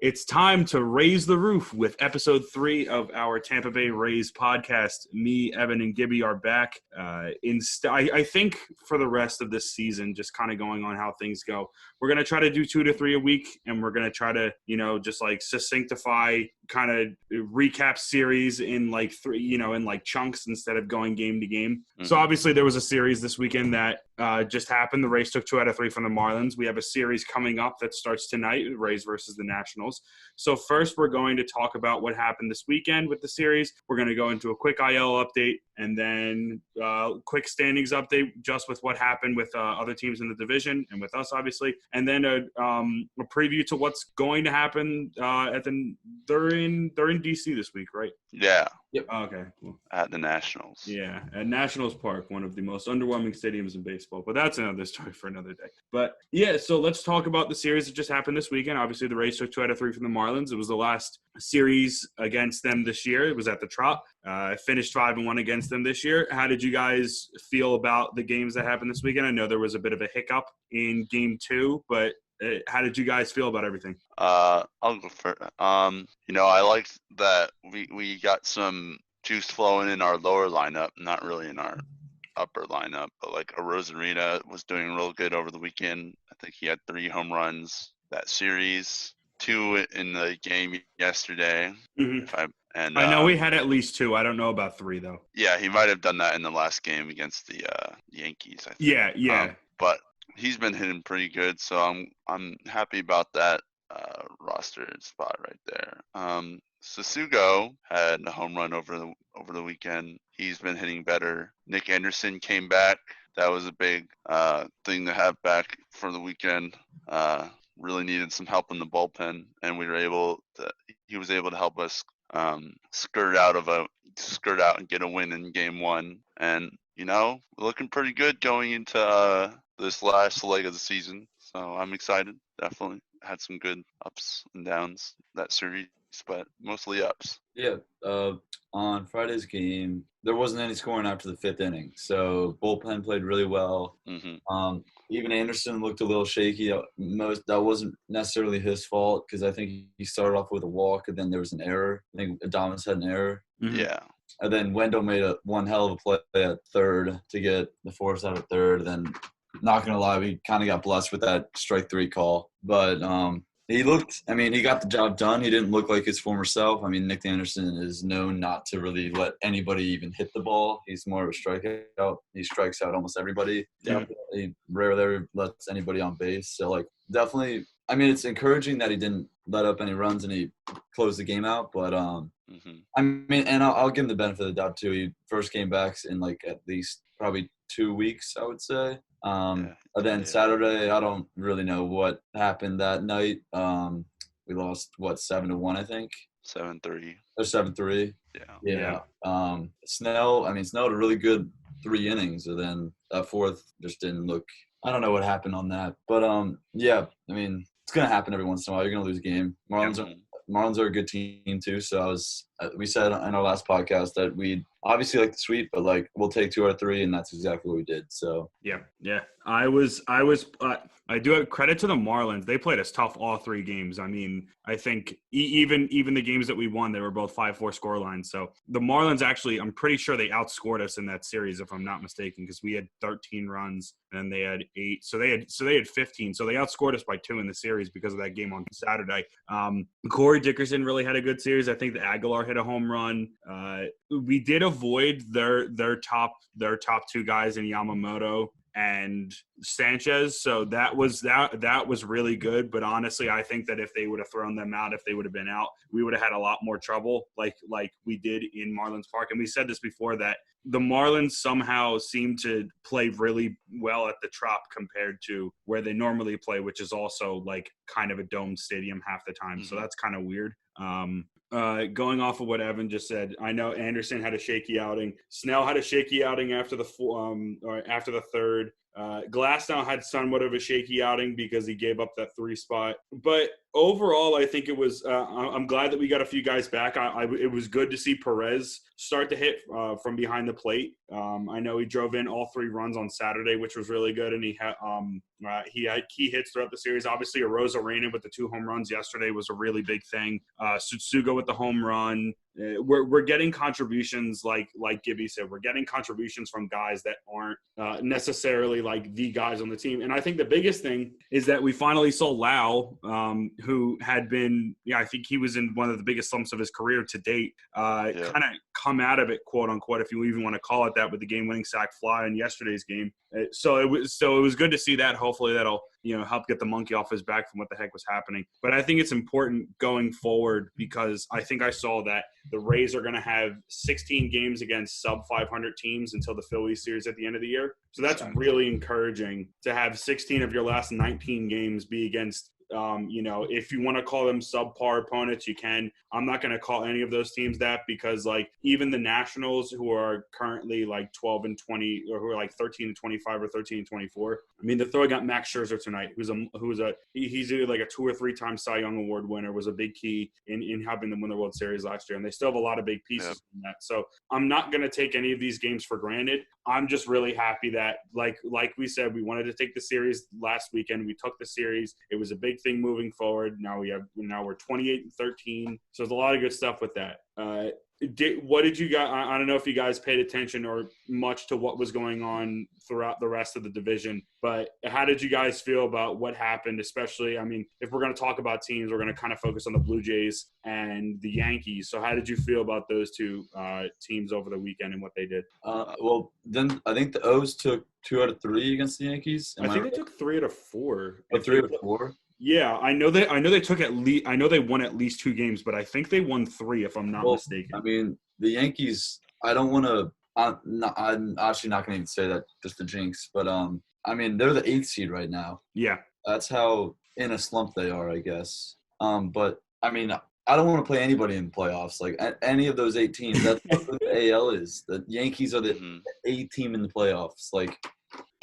It's time to raise the roof with episode 3 of our Tampa Bay Rays podcast. Me, Evan, and Gibby are back. I think for the rest of this season, just kind of going on how things go, we're going to try to do 2 to 3 a week, and we're going to try to, just like succinctify, kind of recap series in like in like chunks instead of going game to game. Mm-hmm. So obviously there was a series this weekend that just happened. The Rays took 2 out of 3 from the Marlins. We have a series coming up that starts tonight, Rays versus the Nationals. So first we're going to talk about what happened this weekend with the series. We're going to go into a quick IL update and then quick standings update just with what happened with other teams in the division and with us, obviously. And then a preview to what's going to happen they're in DC this week, right? Yeah. Yep. Oh, okay. Cool. At the Nationals. Yeah, at Nationals Park, one of the most underwhelming stadiums in baseball. But that's another story for another day. But yeah, so let's talk about the series that just happened this weekend. Obviously, the Rays took 2 out of 3 from the Marlins. It was the last series against them this year. It was at the Trop. Finished 5-1 against them this year. How did you guys feel about the games that happened this weekend? I know there was a bit of a hiccup in Game 2, but how did you guys feel about everything? I'll go first. I liked that we got some juice flowing in our lower lineup, not really in our upper lineup, but like Arozarena was doing real good over the weekend. I think he had 3 home runs that series, 2 in the game yesterday. Mm-hmm. I know he had at least 2. I don't know about 3 though. Yeah, he might have done that in the last game against the Yankees, I think. Yeah. But he's been hitting pretty good, so I'm happy about that roster spot right there. Sasugo had a home run over the weekend. He's been hitting better. Nick Anderson came back. That was a big thing to have back for the weekend. Really needed some help in the bullpen, and he was able to help us skirt out and get a win in Game 1. And looking pretty good going into this last leg of the season. So I'm excited. Definitely had some good ups and downs that series, but mostly ups. Yeah. On Friday's game, there wasn't any scoring after the 5th inning, so bullpen played really well. Mm-hmm. Even Anderson looked a little shaky. That wasn't necessarily his fault because I think he started off with a walk and then there was an error. I think Adames had an error. Mm-hmm. Yeah. And then Wendell made one hell of a play at third to get the force out of third. Then, not going to lie, we kind of got blessed with that strike 3 call. But he got the job done. He didn't look like his former self. Nick Anderson is known not to really let anybody even hit the ball. He's more of a strikeout. He strikes out almost everybody. Yeah. He rarely lets anybody on base. So, definitely, it's encouraging that he didn't let up any runs and he closed the game out. But, and I'll give him the benefit of the doubt, too. He first came back in, at least probably 2 weeks, I would say. Then Saturday, I don't really know what happened that night. We lost 7-1, I think. 7-3. Or 7-3. Yeah. Snell had a really good 3 innings, and then that 4th just didn't look. I don't know what happened on that, but it's gonna happen every once in a while. You're gonna lose a game. Marlins are a good team too. So we said in our last podcast that we'd obviously like the sweep, but we'll take 2 out of 3, and that's exactly what we did. So yeah. I do have credit to the Marlins. They played us tough all 3 games. I think even the games that we won, they were both 5-4 score lines. So the Marlins actually, I'm pretty sure they outscored us in that series, if I'm not mistaken, because we had 13 runs and they had 8. So they had 15. So they outscored us by 2 in the series because of that game on Saturday. Corey Dickerson really had a good series. I think the Aguilar hit a home run. We did avoid their top 2 guys in Yamamoto and Sanchez, so that was really good. But honestly, I think that if they would have thrown them out, if they would have been out, we would have had a lot more trouble like we did in Marlins Park. And we said this before, that the Marlins somehow seem to play really well at the Trop compared to where they normally play, which is also kind of a domed stadium half the time. Mm-hmm. So that's kind of weird. Going off of what Evan just said, I know Anderson had a shaky outing. Snell had a shaky outing after the 3rd. Glasnow had somewhat of a shaky outing because he gave up that 3 spot. But overall, I think it was. I'm glad that we got a few guys back. It was good to see Perez start to hit from behind the plate. I know he drove in all 3 runs on Saturday, which was really good, and he had key hits throughout the series. Obviously, Arozarena with the 2 home runs yesterday was a really big thing. Tsutsugo with the home run. We're getting contributions like Gibby said. We're getting contributions from guys that aren't necessarily like the guys on the team. And I think the biggest thing is that we finally saw Lau, who had been, I think he was in one of the biggest slumps of his career to date, kind of come out of it, quote unquote, if you even want to call it that, with the game-winning sac fly in yesterday's game. So it was good to see that. Hopefully that'll help get the monkey off his back from what the heck was happening. But I think it's important going forward, because I think I saw that the Rays are going to have 16 games against sub 500 teams until the Phillies series at the end of the year. So that's really encouraging to have 16 of your last 19 games be against if you want to call them subpar opponents, you can. I'm not going to call any of those teams that, because like even the Nationals, who are currently like 12-20, or who are like 13-25 or 13-24. I mean, they're throwing out Max Scherzer tonight, he's either like a 2 or 3 time Cy Young Award winner, was a big key in helping them win the World Series last year, and they still have a lot of big pieces in that. So I'm not going to take any of these games for granted. I'm just really happy that, like we said, we wanted to take the series last weekend. We took the series. It was a big thing moving forward. Now we're 28-13. So there's a lot of good stuff with that. What did you guys? I don't know if you guys paid attention or much to what was going on throughout the rest of the division, but how did you guys feel about what happened? Especially, I mean, if we're going to talk about teams, we're going to kind of focus on the Blue Jays and the Yankees. So how did you feel about those 2 teams over the weekend and what they did? Well, then I think the O's took 2 out of 3 against the Yankees. I think they took 3 out of 4. 3 out of 4. Yeah, I know they took at least. I know they won at least 2 games, but I think they won 3, if I'm not mistaken. I mean, the Yankees. I don't want to. I'm actually not going to even say that just to jinx, but I mean, they're the 8th seed right now. Yeah, that's how in a slump they are, I guess. But I mean, I don't want to play anybody in the playoffs. Like any of those 8 teams. That's what the AL is. The Yankees are the 8th team in the playoffs. Like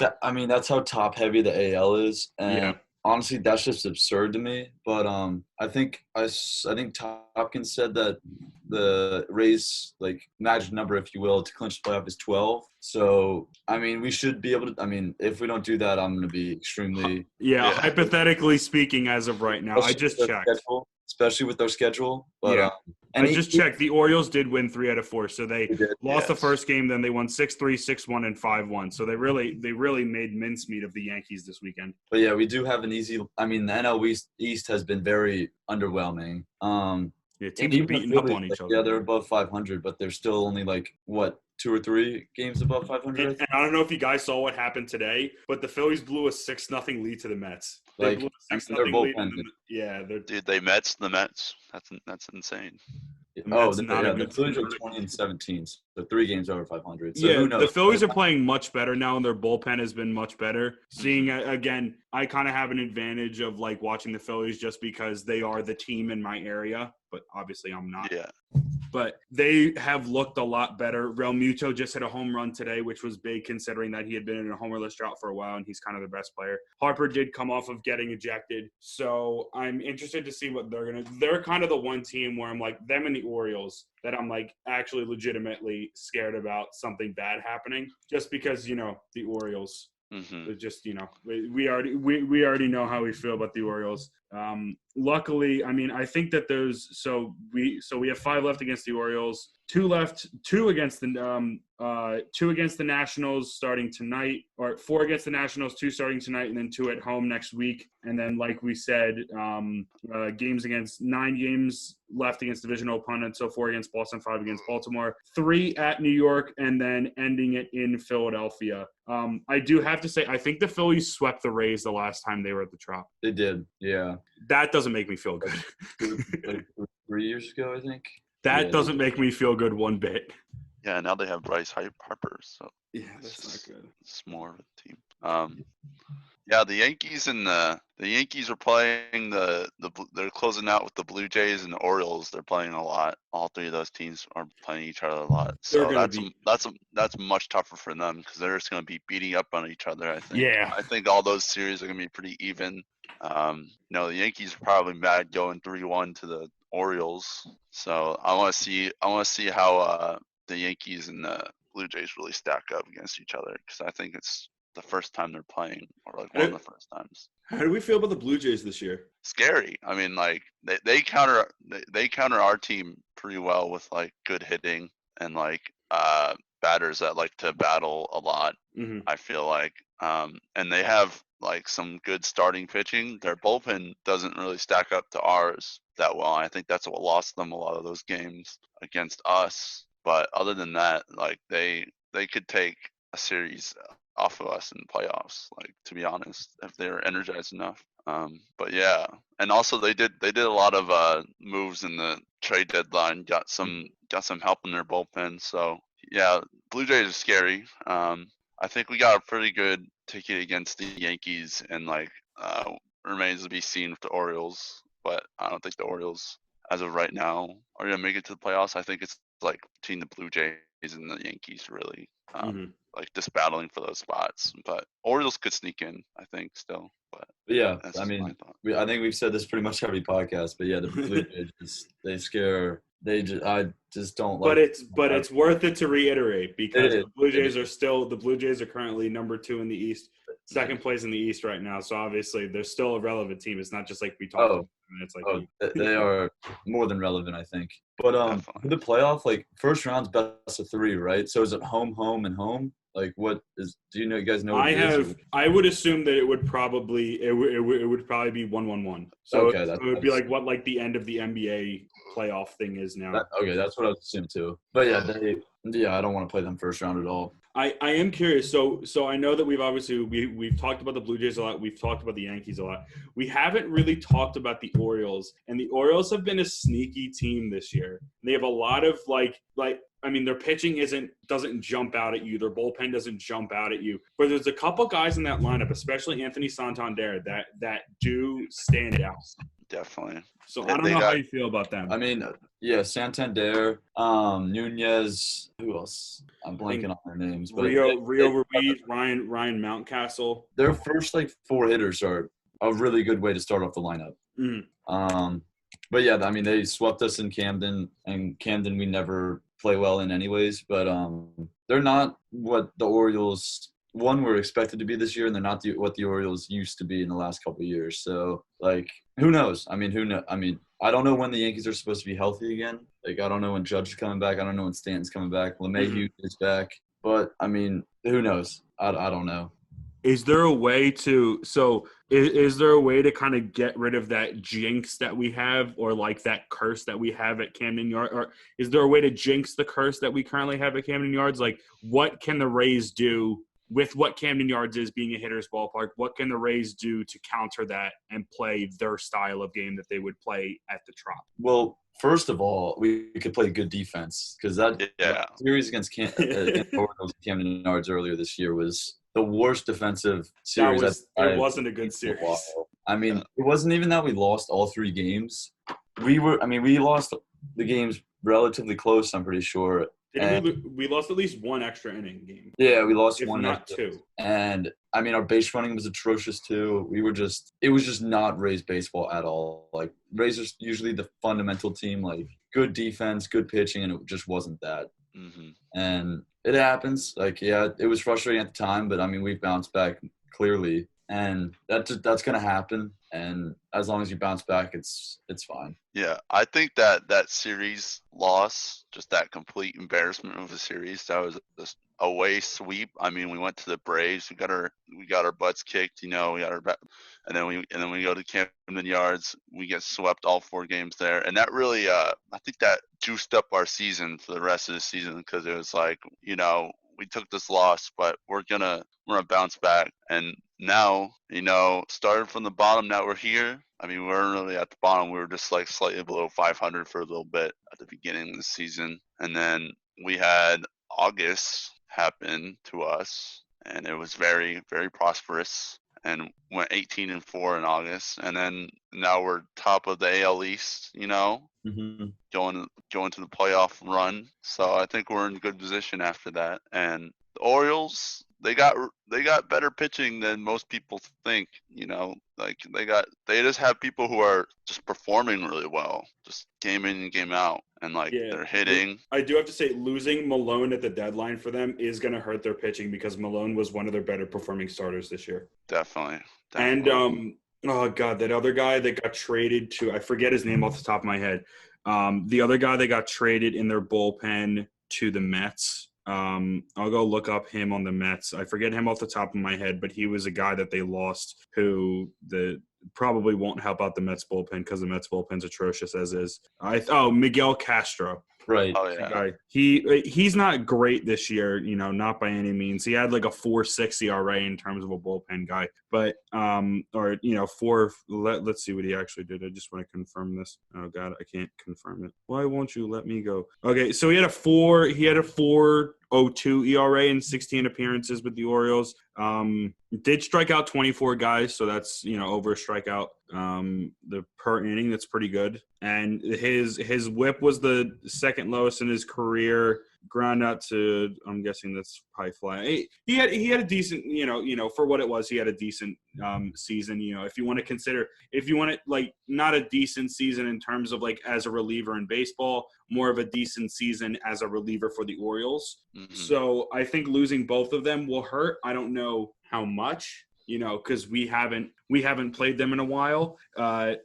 that. I mean, that's how top heavy the AL is. And honestly, that's just absurd to me. But I think Hopkins said that the Rays, like, magic number, if you will, to clinch the playoff is 12. So I mean, we should be able to. I mean, if we don't do that, I'm going to be extremely. Hypothetically speaking, as of right now, I just checked. Especially with their schedule. But, I just checked. The Orioles did win 3 out of 4, so they lost the first game. Then they won 6-3, 6-1, and 5-1. So they really made mincemeat of the Yankees this weekend. But yeah, we do have an easy. I mean, the NL East has been very underwhelming. Teams are beating up on each other. Yeah, they're above 500, but they're still only like 2 or 3 games above 500. And I don't know if you guys saw what happened today, but the Phillies blew a 6-0 lead to the Mets. They blew a 6-0 lead. Dude, the Mets. That's insane. The Phillies are 20-17, so 3 games over 500. So who knows? The Phillies are playing much better now, and their bullpen has been much better. Seeing again, I kind of have an advantage of like watching the Phillies just because they are the team in my area, but obviously I'm not. Yeah. But they have looked a lot better. Real Muto just hit a home run today, which was big considering that he had been in a homerless drought for a while, and he's kind of the best player. Harper did come off of getting ejected, so I'm interested to see what they're going to – they're kind of the one team where I'm like, them and the Orioles, that I'm like actually legitimately scared about something bad happening just because, the Orioles – just we already know how we feel about the Orioles. Luckily, I mean, I think that those we have 5 left against the Orioles, 2 left, 2 against the Nationals starting tonight, or 4 against the Nationals, 2 starting tonight, and then 2 at home next week. And then, like we said, 9 games left against divisional opponents, so 4 against Boston, 5 against Baltimore, 3 at New York, and then ending it in Philadelphia. I do have to say, I think the Phillies swept the Rays the last time they were at the Trop. They did, yeah. That doesn't make me feel good. 3 years ago, I think. That doesn't make me feel good one bit. Yeah, now they have Bryce Harper, so that's not good. It's more of a team. The Yankees and the Yankees are playing they're closing out with the Blue Jays and the Orioles. They're playing a lot. All 3 of those teams are playing each other a lot. So that's much tougher for them because they're just going to be beating up on each other. I think. Yeah. I think all those series are going to be pretty even. The Yankees are probably mad going 3-1 to the Orioles. So I want to see how the Yankees and the Blue Jays really stack up against each other, because I think it's the first time they're playing, or like one of the first times. How do we feel about the Blue Jays this year? Scary. I mean, like they counter our team pretty well with like good hitting and like batters that like to battle a lot. Mm-hmm. I feel like, and they have like some good starting pitching. Their bullpen doesn't really stack up to ours that well. I think that's what lost them a lot of those games against us. But other than that, like they could take a series off of us in the playoffs, like, to be honest, if they're energized enough. But yeah, and also they did a lot of moves in the trade deadline. Got some help in their bullpen. So yeah, Blue Jays are scary. I think we got a pretty good ticket against the Yankees, and like remains to be seen with the Orioles. But I don't think the Orioles, as of right now, are gonna make it to the playoffs. I think it's like between the Blue Jays and the Yankees, really. Like just battling for those spots. But Orioles could sneak in, I think, still. But yeah, that's I my mean, thought. I think we've said this pretty much every podcast, but yeah, the Blue Jays, they scare. I just don't like. But it's worth it to reiterate, because the Blue Jays are currently number 2 in the East, second place in the East right now. So obviously they're still a relevant team. It's not just like we talked about. And it's like they are more than relevant, I think. But Definitely. the playoff, like first round's best of 3, right? So is it home, and home? Like what is? Do you guys know? What I would assume that it would probably be 1-1-1. So okay, it would be like what like the end of the NBA playoff thing is now. Okay, that's what I was assuming too. But yeah, I don't want to play them first round at all. I am curious. So I know that we've talked about the Blue Jays a lot. We've talked about the Yankees a lot. We haven't really talked about the Orioles, and the Orioles have been a sneaky team this year. They have a lot of their pitching doesn't jump out at you. Their bullpen doesn't jump out at you. But there's a couple guys in that lineup, especially Anthony Santander, that do stand out. Definitely. So I don't know how you feel about them. I mean, yeah, Santander, Nunez, who else? I'm blanking on their names. But Rio Ruiz, Ryan Mountcastle. Their first 4 hitters are a really good way to start off the lineup. Mm-hmm. But yeah, I mean, they swept us in Camden, and Camden we never play well in anyways. But they're not what the Orioles were expected to be this year, and they're not what the Orioles used to be in the last couple of years. So who knows? I mean, I don't know when the Yankees are supposed to be healthy again. Like, I don't know when Judge is coming back. I don't know when Stanton's coming back. LeMahieu is back. But, I mean, who knows? I don't know. Is there a way to kind of get rid of that jinx that we have, or like that curse that we have at Camden Yards? Or is there a way to jinx the curse that we currently have at Camden Yards? Like, what can the Rays do with what Camden Yards is being a hitter's ballpark? What can the Rays do to counter that and play their style of game that they would play at the Trop? Well, first of all, we could play good defense, because that series against Camden Yards earlier this year was the worst defensive series. It wasn't a good series. I mean, it wasn't even that we lost all 3 games. We lost the games relatively close, I'm pretty sure. We lost at least 1 extra inning game. Yeah, we lost if 1, not 2. And I mean, our base running was atrocious too. It was just not Rays baseball at all. Like, Rays are usually the fundamental team, like good defense, good pitching, and it just wasn't that. Mm-hmm. And it happens. Like, yeah, it was frustrating at the time, but I mean, we've bounced back clearly, and that's gonna happen. And as long as you bounce back, it's fine. Yeah, I think that series loss, just that complete embarrassment of a series, that was just away sweep. I mean, we went to the Braves, we got our butts kicked, we got our and then we go to Camden Yards, we get swept all 4 games there, and that really I think that juiced up our season for the rest of the season, because it was like, we took this loss, but we're gonna bounce back. And now, starting from the bottom, now we're here. I mean, we weren't really at the bottom. We were just like slightly below 500 for a little bit at the beginning of the season. And then we had August happen to us, and it was very, very prosperous, and went 18-4 in August. And then now we're top of the AL East, Mm-hmm. going to the playoff run. So I think we're in good position after that. And the Orioles, they got better pitching than most people think. Like they just have people who are just performing really well, just game in and game out, and like Yeah, they're hitting. I do have to say, losing Malone at the deadline for them is going to hurt their pitching because Malone was one of their better performing starters this year. Definitely. And oh god, that other guy that got traded to, I forget his name off the top of my head. The other guy that got traded in their bullpen to the Mets. I'll go look up him on the Mets. I forget him off the top of my head, but he was a guy that they lost who probably won't help out the Mets bullpen because the Mets bullpen's atrocious as is. Miguel Castro. Right. Oh yeah. Guy. He's not great this year, not by any means. He had like a 4.6 ERA in terms of a bullpen guy, but let's see what he actually did. I just want to confirm this. Oh god, I can't confirm it. Why won't you let me go? Okay, so he had a 4.02 ERA in 16 appearances with the Orioles. Did strike out 24 guys, so that's over a strikeout. The per inning, that's pretty good. And his whip was the second lowest in his career. Ground out to, I'm guessing that's high fly. He had a decent, for what it was, he had a decent season. If you want it like not a decent season in terms of like as a reliever in baseball, more of a decent season as a reliever for the Orioles. Mm-hmm. So I think losing both of them will hurt. I don't know how much, because we haven't played them in a while. I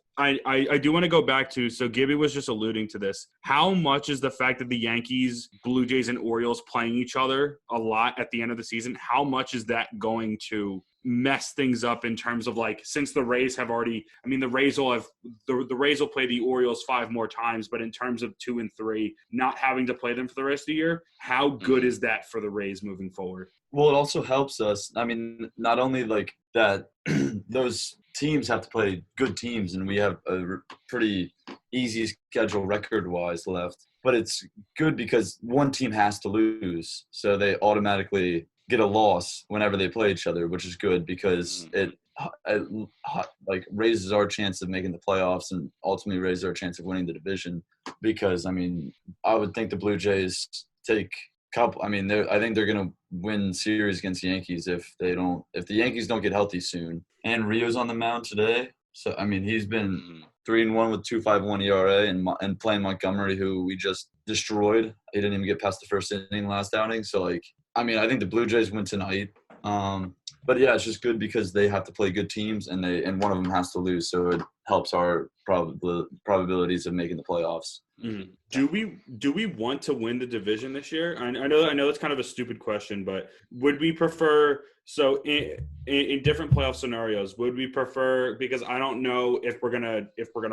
do want to go back to, so Gibby was just alluding to this. How much is the fact that the Yankees, Blue Jays, and Orioles playing each other a lot at the end of the season, how much is that going to mess things up in terms of like, since the Rays have already, the Rays will play the Orioles 5 more times, but in terms of 2 and 3, not having to play them for the rest of the year, how good is that for the Rays moving forward? Well, it also helps us. Not only like that, those teams have to play good teams, and we have a pretty easy schedule record-wise left. But it's good because one team has to lose, so they automatically get a loss whenever they play each other, which is good because it like raises our chance of making the playoffs and ultimately raises our chance of winning the division. Because I would think the Blue Jays take couple. I think they're gonna win series against the Yankees if the Yankees don't get healthy soon. And Rio's on the mound today, so he's been 3-1 with 2.51 ERA and playing Montgomery, who we just destroyed. He didn't even get past the first inning last outing. So I think the Blue Jays win tonight. But yeah, it's just good because they have to play good teams and one of them has to lose, so it helps our probabilities of making the playoffs. Mm-hmm. Do we want to win the division this year? I know that's kind of a stupid question, but would we prefer, so in different playoff scenarios, would we prefer, because I don't know if we're gonna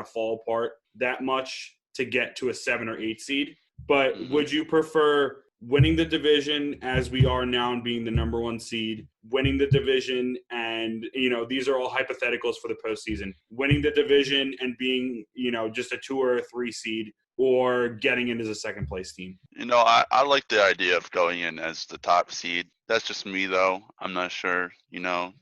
fall apart that much to get to a 7 or 8 seed, but would you prefer winning the division as we are now and being the number 1 seed, winning the division, and these are all hypotheticals for the postseason, winning the division and being just a 2 or a 3 seed, or getting in as a second place team? I like the idea of going in as the top seed. That's just me though. I'm not sure. The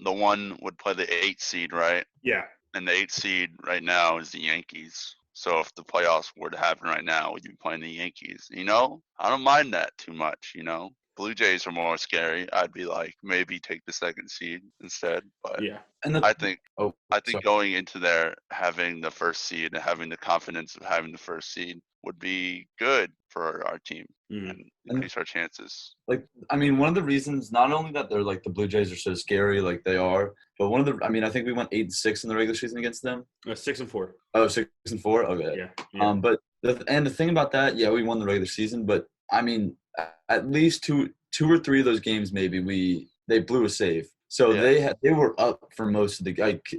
one would play the 8 seed, right? Yeah. And the 8 seed right now is the Yankees. So if the playoffs were to happen right now, we'd be playing the Yankees. I don't mind that too much. Blue Jays are more scary. I'd be like, maybe take the 2nd seed instead. But yeah, I think going into there having the 1st seed and having the confidence of having the 1st seed would be good for our team and increase our chances. One of the reasons, not only that they're like the Blue Jays are so scary, like they are, but I think we went 8-6 in the regular season against them. 6-4. Oh, 6-4. Okay. Yeah. But the thing about that, yeah, we won the regular season, but at least two or three of those games, maybe they blew a save. So they were up for most of the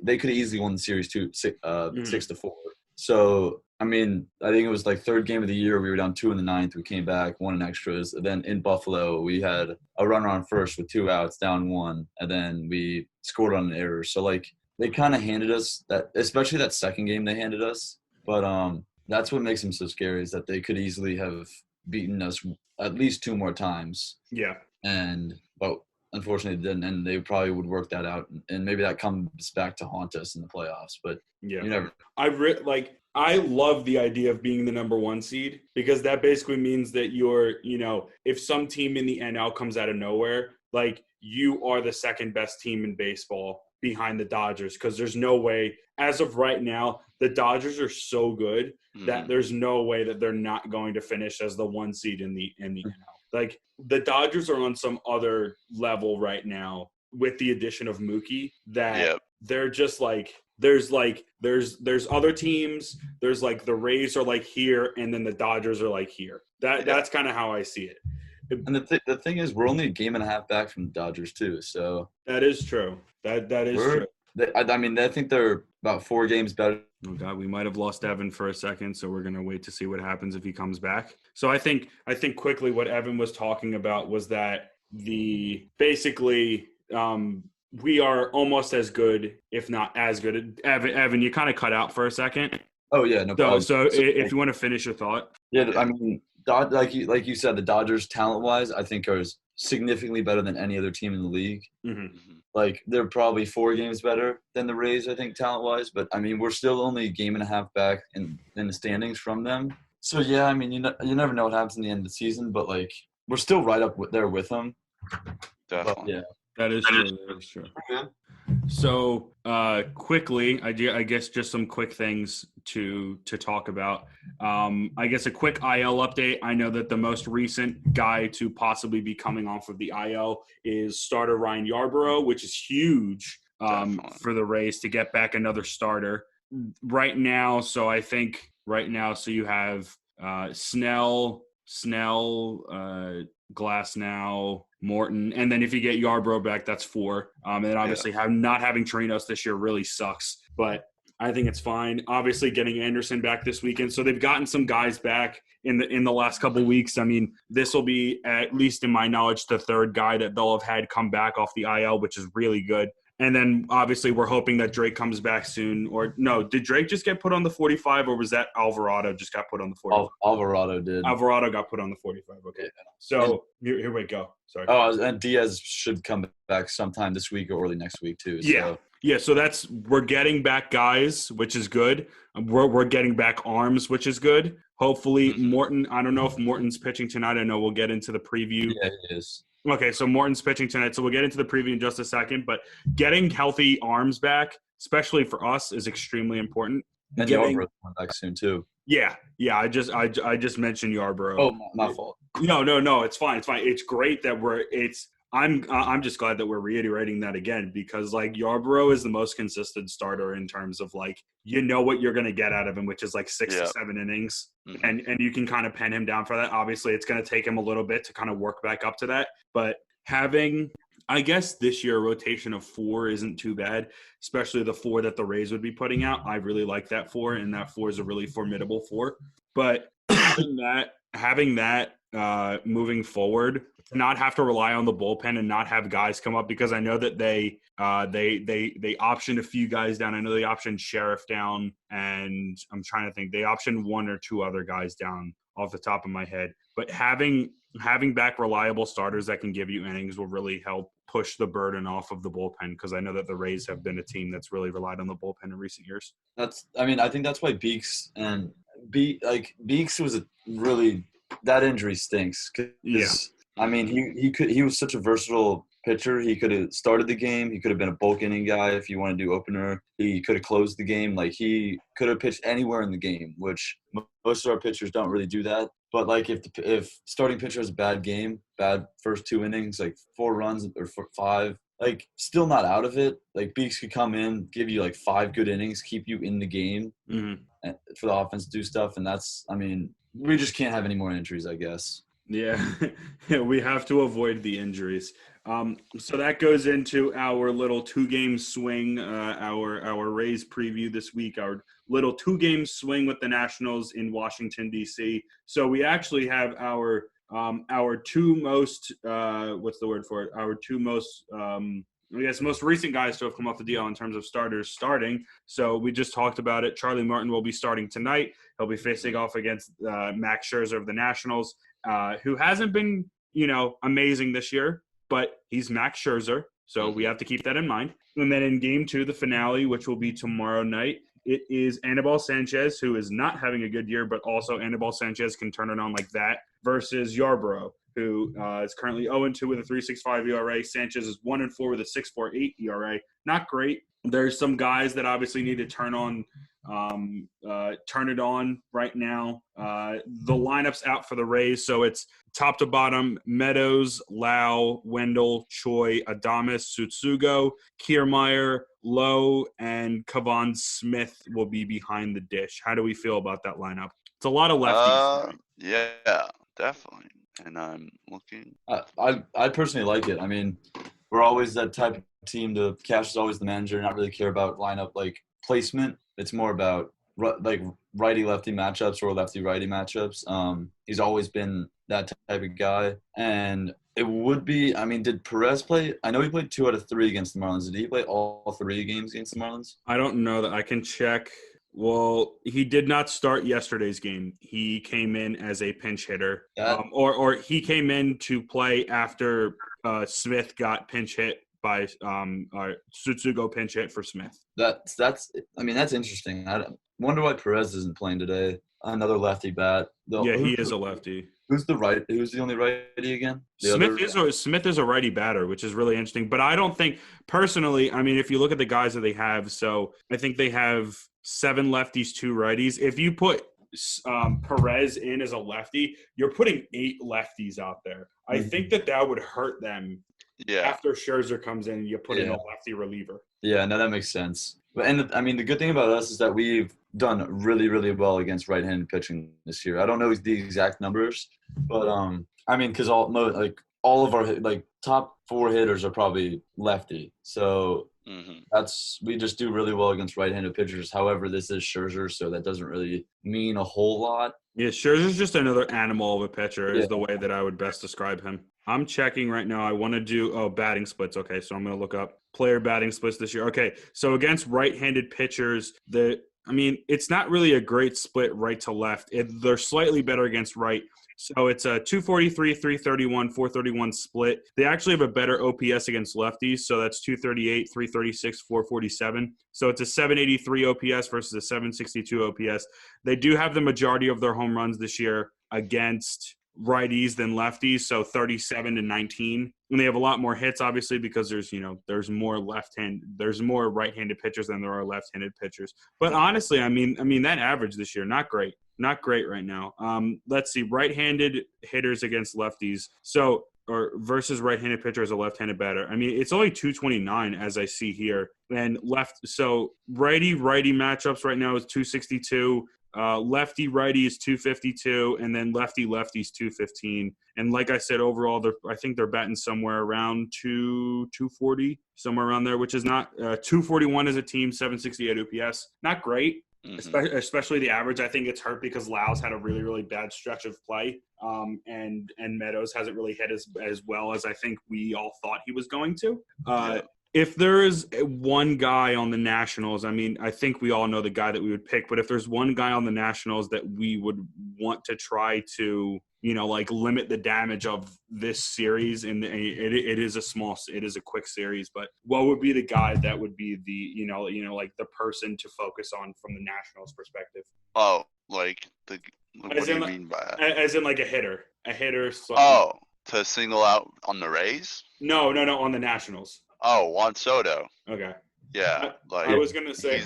they could have easily won the series 6-4. So I think it was like 3rd game of the year. We were down 2 in the 9th. We came back, won in extras. And then in Buffalo, we had a runner on first with 2 outs, down 1, and then we scored on an error. So they kind of handed us that, especially that 2nd game they handed us. But that's what makes them so scary, is that they could easily have beaten us at least 2 more times. Yeah. But unfortunately didn't, and they probably would work that out, and maybe that comes back to haunt us in the playoffs. But you never. I love the idea of being the number 1 seed because that basically means that you're, if some team in the NL comes out of nowhere, like you are the second best team in baseball behind the Dodgers because there's no way, as of right now, the Dodgers are so good that there's no way that they're not going to finish as the 1 seed in the NL. Like the Dodgers are on some other level right now with the addition of Mookie that they're just like there's other teams, there's like the Rays are like here and then the Dodgers are like here. That's kind of how I see it. And the thing is, we're only a game and a half back from the Dodgers too. So that is true. That is true. I mean, I think they're about 4 games better. Oh God, we might have lost Evan for a second, so we're gonna wait to see what happens if he comes back. So I think quickly what Evan was talking about was that we are almost as good, if not as good. Evan, you kind of cut out for a second. Oh yeah, no problem. So if you want to finish your thought. Yeah, I mean, like you said, the Dodgers talent-wise, I think are significantly better than any other team in the league. Mm-hmm. Like they're probably 4 games better than the Rays, I think, talent-wise. But I mean, we're still only a game and a half back in the standings from them. So yeah, I mean, you never know what happens in the end of the season, but like we're still right up there with them. Definitely. But, yeah. That is true. Yeah. So quickly, I guess just some quick things to talk about. I guess a quick IL update. I know that the most recent guy to possibly be coming off of the IL is starter Ryan Yarbrough, which is huge for the Rays to get back another starter right now. So I think right now, so you have Snell, Glasnow, Morton, and then if you get Yarbrough back, that's 4. And then obviously not having Trinos this year really sucks, but I think it's fine. Obviously getting Anderson back this weekend, so they've gotten some guys back in the last couple of weeks. I mean, this will be, at least in my knowledge, the 3rd guy that they'll have had come back off the IL, which is really good. And then obviously we're hoping that Drake comes back soon. Or no, did Drake just get put on the 45, or was that Alvarado just got put on the 45? Alvarado did. Alvarado got put on the 45. Okay. So here we go. Sorry. Oh, and Diaz should come back sometime this week or early next week too. So. Yeah. So we're getting back guys, which is good. We're getting back arms, which is good. Hopefully Morton. I don't know if Morton's pitching tonight. I know we'll get into the preview. Yeah, he is. Okay, so Morton's pitching tonight, so we'll get into the preview in just a second. But getting healthy arms back, especially for us, is extremely important. And Yarbrough coming back soon too. Yeah. I just mentioned Yarbrough. Oh, my fault. No, it's fine. It's great that I'm just glad that we're reiterating that again because like Yarbrough is the most consistent starter in terms of like what you're going to get out of him, which is like 6 to 7 innings, and you can kind of pen him down for that. Obviously, it's going to take him a little bit to kind of work back up to that, but having, I guess this year a rotation of 4 isn't too bad, especially the 4 that the Rays would be putting out. I really like that 4, and that 4 is a really formidable 4. But having that moving forward, to not have to rely on the bullpen and not have guys come up, because I know that they optioned a few guys down. I know they optioned Sheriff down, and I'm trying to think. They optioned 1 or 2 other guys down off the top of my head. But having back reliable starters that can give you innings will really help push the burden off of the bullpen, because I know that the Rays have been a team that's really relied on the bullpen in recent years. I think that's why Beeks was that injury stinks. I mean, he was such a versatile pitcher. He could have started the game. He could have been a bulk inning guy if you want to do opener. He could have closed the game. Like, he could have pitched anywhere in the game, which most of our pitchers don't really do that. But, like, if starting pitcher has a bad game, bad first 2 innings, like 4 runs or 5, like, still not out of it. Like, Beeks could come in, give you, like, 5 good innings, keep you in the game for the offense to do stuff. And we just can't have any more injuries, I guess. Yeah, we have to avoid the injuries. So that goes into our little 2-game swing, our Rays preview this week, our little 2-game swing with the Nationals in Washington, D.C. So we actually have our 2 most, what's the word for it? Our 2 most, most recent guys to have come off the deal in terms of starters starting. So we just talked about it. Charlie Martin will be starting tonight. He'll be facing off against Max Scherzer of the Nationals, who hasn't been, amazing this year, but he's Max Scherzer. So we have to keep that in mind. And then in game 2, the finale, which will be tomorrow night, it is Anibal Sanchez, who is not having a good year, but also Anibal Sanchez can turn it on like that, versus Yarborough, who is currently 0-2 with a 3.65 ERA. Sanchez is 1-4 with a 6.48 ERA. Not great. There's some guys that obviously need to turn it on right now. The lineup's out for the Rays, so it's top to bottom: Meadows, Lau, Wendell, Choi, Adames, Tsutsugo, Kiermaier, Lowe, and Kavan Smith will be behind the dish. How do we feel about that lineup? It's a lot of lefties. Yeah, definitely. And I'm looking. I personally like it. I mean, we're always that type of team. Cash is always the manager, not really care about lineup like placement. It's more about like righty-lefty matchups or lefty-righty matchups. He's always been that type of guy. And it would be, I mean, did Perez play? I know he played 2 out of 3 against the Marlins. Did he play all 3 games against the Marlins? I don't know that. I can check. Well, he did not start yesterday's game. He came in as a pinch hitter, or he came in to play after Smith got pinch hit by Tsutsugo pinch hit for Smith. That's interesting. I wonder why Perez isn't playing today. Another lefty bat. He is a lefty. Who's the only righty again? Smith is a righty batter, which is really interesting. But I don't think personally. I mean, if you look at the guys that they have, so I think they have 7 lefties, 2 righties. If you put Perez in as a lefty, you're putting 8 lefties out there. I think that would hurt them. Yeah. After Scherzer comes in, you put in a lefty reliever. Yeah, no, that makes sense. And I mean, the good thing about us is that we've done really, really well against right-handed pitching this year. I don't know the exact numbers, but I mean, because all of our top 4 hitters are probably lefty. So we just do really well against right-handed pitchers. However, this is Scherzer, so that doesn't really mean a whole lot. Yeah, Scherzer's just another animal of a pitcher is the way that I would best describe him. I'm checking right now. I want to do batting splits. Okay, so I'm going to look up player batting splits this year. Okay, so against right-handed pitchers, it's not really a great split right to left. They're slightly better against right. So it's a 243, 331, 431 split. They actually have a better OPS against lefties, so that's 238, 336, 447. So it's a 783 OPS versus a 762 OPS. They do have the majority of their home runs this year against righties than lefties, so 37-19. And they have a lot more hits, obviously, because there's more right-handed pitchers than there are left-handed pitchers. But honestly, I mean that average this year, not great right now. Let's see, right-handed hitters against lefties. Or versus right-handed pitcher as a left-handed batter. I mean, it's only 229 as I see here. And righty matchups right now is 262. Lefty-righty is 252, and then lefty-lefty is 215. And like I said, overall, I think they're batting somewhere around 240, somewhere around there, which is not 241 as a team, 768 OPS. Not great, especially the average. I think it's hurt because Lau's had a really, really bad stretch of play, and Meadows hasn't really hit as well as I think we all thought he was going to. If there is one guy on the Nationals, I mean, I think we all know the guy that we would pick, but if there's one guy on the Nationals that we would want to try to, limit the damage of this series, and it is a quick series, but what would be the guy that would be the, the person to focus on from the Nationals perspective? Oh, what do you mean by that? As in like a hitter. Oh, to single out on the Rays? No, on the Nationals. Oh, Juan Soto. Okay. Yeah, I was gonna say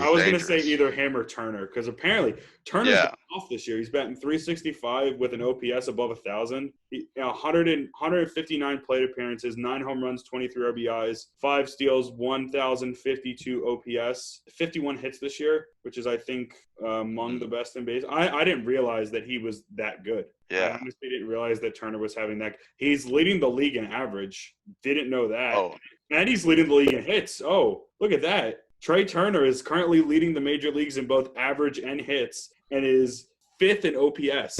either him or Turner, because apparently Turner's been off this year. He's batting 365 with an OPS above 1,000. 159 plate appearances, 9 home runs, 23 RBIs, 5 steals, 1,052 OPS, 51 hits this year, which is I think among the best in base. I didn't realize that he was that good. Yeah, I honestly didn't realize that Turner was having that. He's leading the league in average. Didn't know that. Oh. And he's leading the league in hits. Oh, look at that. Trey Turner is currently leading the major leagues in both average and hits and is 5th in OPS.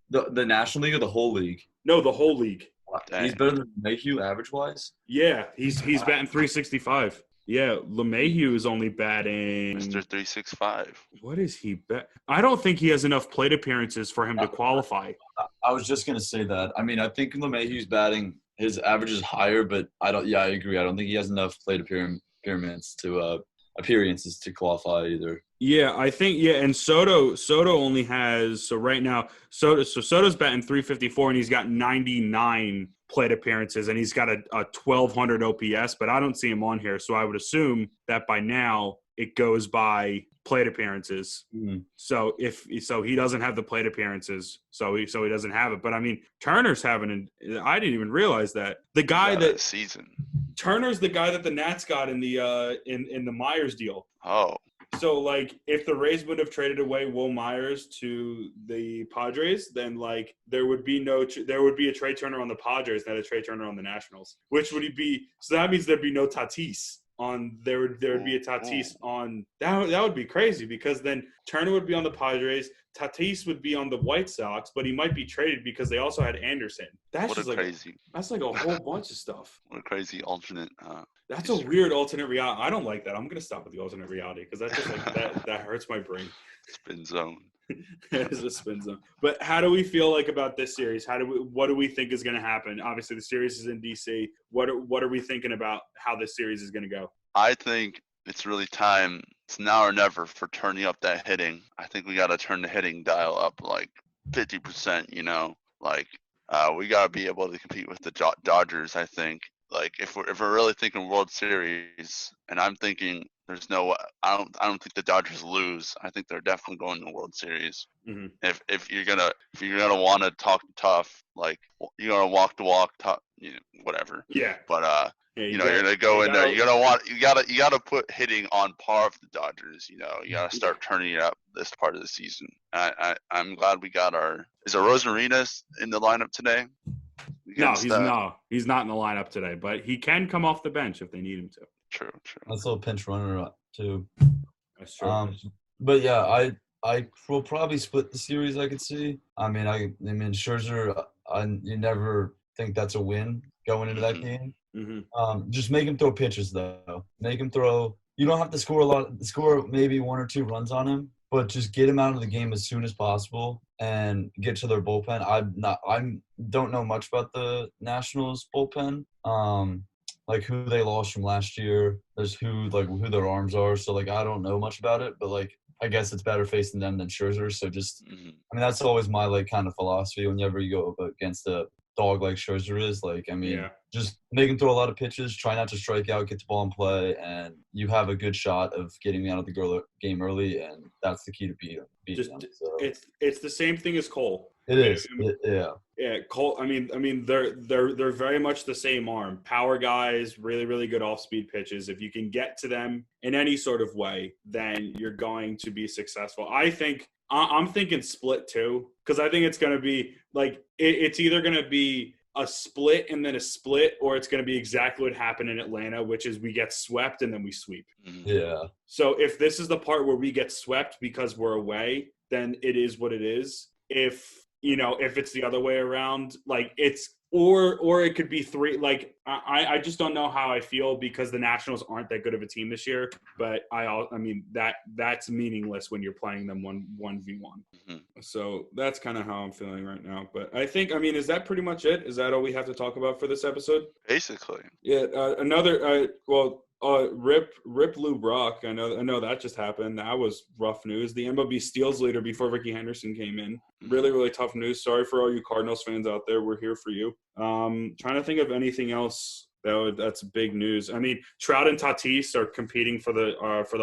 The National League or the whole league? No, the whole league. Dang. He's better than Mayhew average-wise? Yeah, he's batting 365. Yeah, LeMahieu is only batting Mr. 365. What is he bet? I don't think he has enough plate appearances for him to qualify. I was just gonna say that. I mean, I think LeMahieu's batting, his average is higher, but I agree. I don't think he has enough plate appearance to appearances to qualify either. Yeah, I think and Soto only has, so right now Soto's batting 354 and he's got 99 plate appearances and he's got a 1200 OPS, but I don't see him on here, so I would assume that by now it goes by plate appearances. Mm-hmm. So he doesn't have the plate appearances, so he doesn't have it. But I mean, Turner's having I didn't even realize that. The guy that season. Turner's the guy that the Nats got in the in the Myers deal. Oh. So, like, if the Rays would have traded away Will Myers to the Padres, then, like, there would be a Trey Turner on the Padres, not a Trey Turner on the Nationals. Which would he be? So that means there'd be no Tatis on. There would be a Tatis on. That would be crazy because then Turner would be on the Padres. Tatis would be on the White Sox, but he might be traded because they also had Anderson. That's just crazy. That's like a whole bunch of stuff. What a crazy alternate. That's a weird alternate reality. I don't like that. I'm gonna stop with the alternate reality because that's just like that hurts my brain. Spin zone. It is a spin zone. But how do we feel like about this series? What do we think is gonna happen? Obviously, the series is in DC. What are we thinking about how this series is gonna go? I think it's really time. It's now or never for turning up that hitting. I think we got to turn the hitting dial up like 50%. You know, like we got to be able to compete with the Dodgers. I think. Like if we're really thinking World Series, and I'm thinking there's no, I don't think the Dodgers lose. I think they're definitely going to the World Series. Mm-hmm. If you're gonna want to talk tough, like you're gonna walk the walk, tough, whatever. Yeah. But you're gonna go in there. You gotta put hitting on par with the Dodgers. You gotta start turning it up this part of the season. I'm glad we got Is Rosarina in the lineup today? No, he's not in the lineup today, but he can come off the bench if they need him to. True. That's a little pinch runner up too. That's true. But yeah, I will probably split the series. I could see. I mean, Scherzer. You never think that's a win going into that game. Mm-hmm. Just make him throw pitches though. Make him throw. You don't have to score maybe 1 or 2 runs on him, but just get him out of the game as soon as possible and get to their bullpen. I don't know much about the Nationals bullpen. Like who they lost from last year. There's who their arms are. So like I don't know much about it, but like I guess it's better facing them than Scherzer. So just I mean that's always my like kind of philosophy whenever you go up against a dog like Scherzer is. Like I mean just make him throw a lot of pitches, try not to strike out, get the ball in play, and you have a good shot of getting me out of the game early, and that's the key to beat them. So. It's the same thing as Cole. It is. Yeah, Cole. I mean, they're very much the same arm. Power guys, really, really good off-speed pitches. If you can get to them in any sort of way, then you're going to be successful. I think I'm thinking split too, because I think it's going to be like it's either going to be a split and then a split, or it's going to be exactly what happened in Atlanta, which is we get swept and then we sweep. Yeah. So if this is the part where we get swept because we're away, then it is what it is. If it's the other way around, like it's or it could be 3. Like I just don't know how I feel because the Nationals aren't that good of a team this year. But I mean that's meaningless when you're playing them 1v1. So that's kind of how I'm feeling right now. But I think is that pretty much it? Is that all we have to talk about for this episode? Basically. Yeah. Rip Lou Brock. I know that just happened. That was rough news. The MLB steals leader before Ricky Henderson came in. Really, really tough news. Sorry for all you Cardinals fans out there. We're here for you. Trying to think of anything else that's big news. I mean, Trout and Tatis are competing for the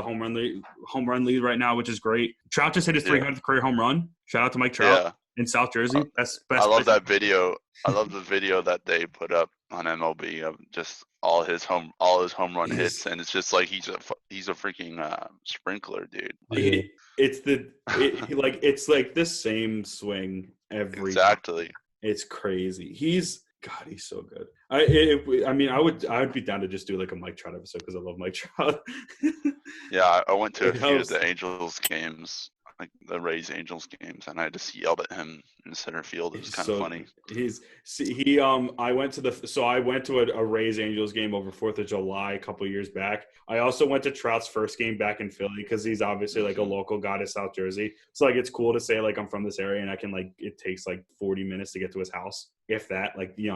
home run lead right now, which is great. Trout just hit his 300th career home run. Shout out to Mike Trout in South Jersey. Best. I love that video. I love the video that they put up on MLB of just all his home run hits, and it's just like he's a freaking sprinkler, dude. It's like the same swing every exactly. Time. It's crazy. He's so good. I would be down to just do like a Mike Trout episode because I love Mike Trout. Yeah, I went to a few of the Angels games, like the Rays Angels games, and I just yelled at him in center field. It was kind of funny. I went to a Rays Angels game over 4th of July a couple years back. I also went to Trout's first game back in Philly because he's obviously like a local guy to South Jersey. So like it's cool to say like I'm from this area and I can like it takes like 40 minutes to get to his house, if that. Like the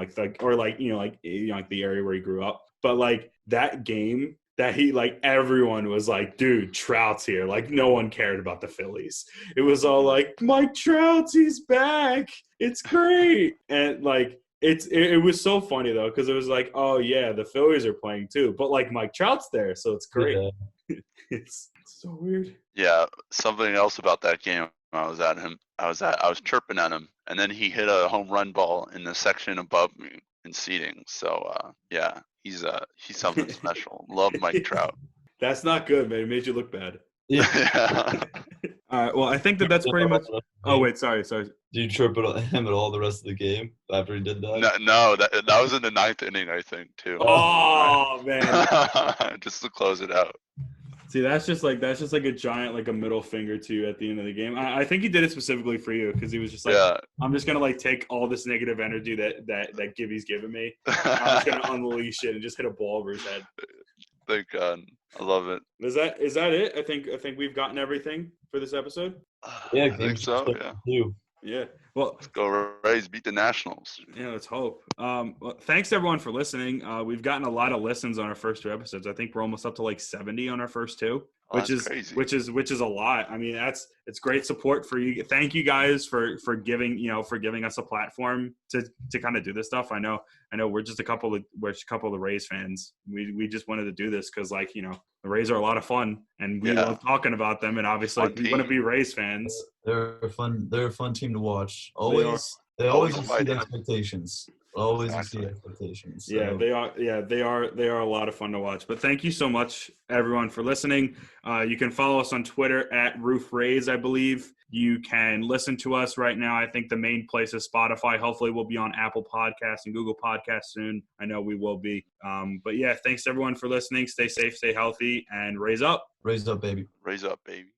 area where he grew up. But like that game, that he like everyone was like, dude, Trout's here. Like no one cared about the Phillies. It was all like, Mike Trout's, he's back. It's great. And like it was so funny though, because it was like, oh yeah, the Phillies are playing too. But like Mike Trout's there, so it's great. Yeah. It's so weird. Yeah, something else about that game. I was chirping at him, and then he hit a home run ball in the section above me in seating. So yeah, he's something special. Love Mike Trout. That's not good, man. It made you look bad. Yeah. All right. Well, I think that's pretty much. Oh wait, sorry. Did you chirp him at all the rest of the game after he did that? No, that was in the 9th inning, I think, too. Oh man! Just to close it out. See, that's just like a giant, like a middle finger to you at the end of the game. I think he did it specifically for you because he was just like, yeah. I'm just gonna like take all this negative energy that Gibby's giving me. I'm just gonna unleash it and just hit a ball over his head. Thank God, I love it. Is that it? I think we've gotten everything for this episode. Yeah, I think so. Yeah. Yeah. Well, let's go Rays, beat the Nationals. Yeah, let's hope. Well, thanks everyone for listening. We've gotten a lot of listens on our first 2 episodes. I think we're almost up to like 70 on our first 2, which is crazy. which is a lot. I mean, it's great support for you. Thank you guys for giving us a platform to kind of do this stuff. I know we're just a couple of the Rays fans. We just wanted to do this because like the Rays are a lot of fun and we love talking about them, and obviously we want to be Rays fans. They're a fun team to watch. They always exceed expectations. Always exceed expectations. So. Yeah, they are. Yeah, they are a lot of fun to watch. But thank you so much, everyone, for listening. You can follow us on Twitter at Roof Rays, I believe. You can listen to us right now. I think the main place is Spotify. Hopefully, we'll be on Apple Podcasts and Google Podcasts soon. I know we will be. But yeah, thanks everyone for listening. Stay safe, stay healthy, and raise up. Raise up, baby. Raise up, baby.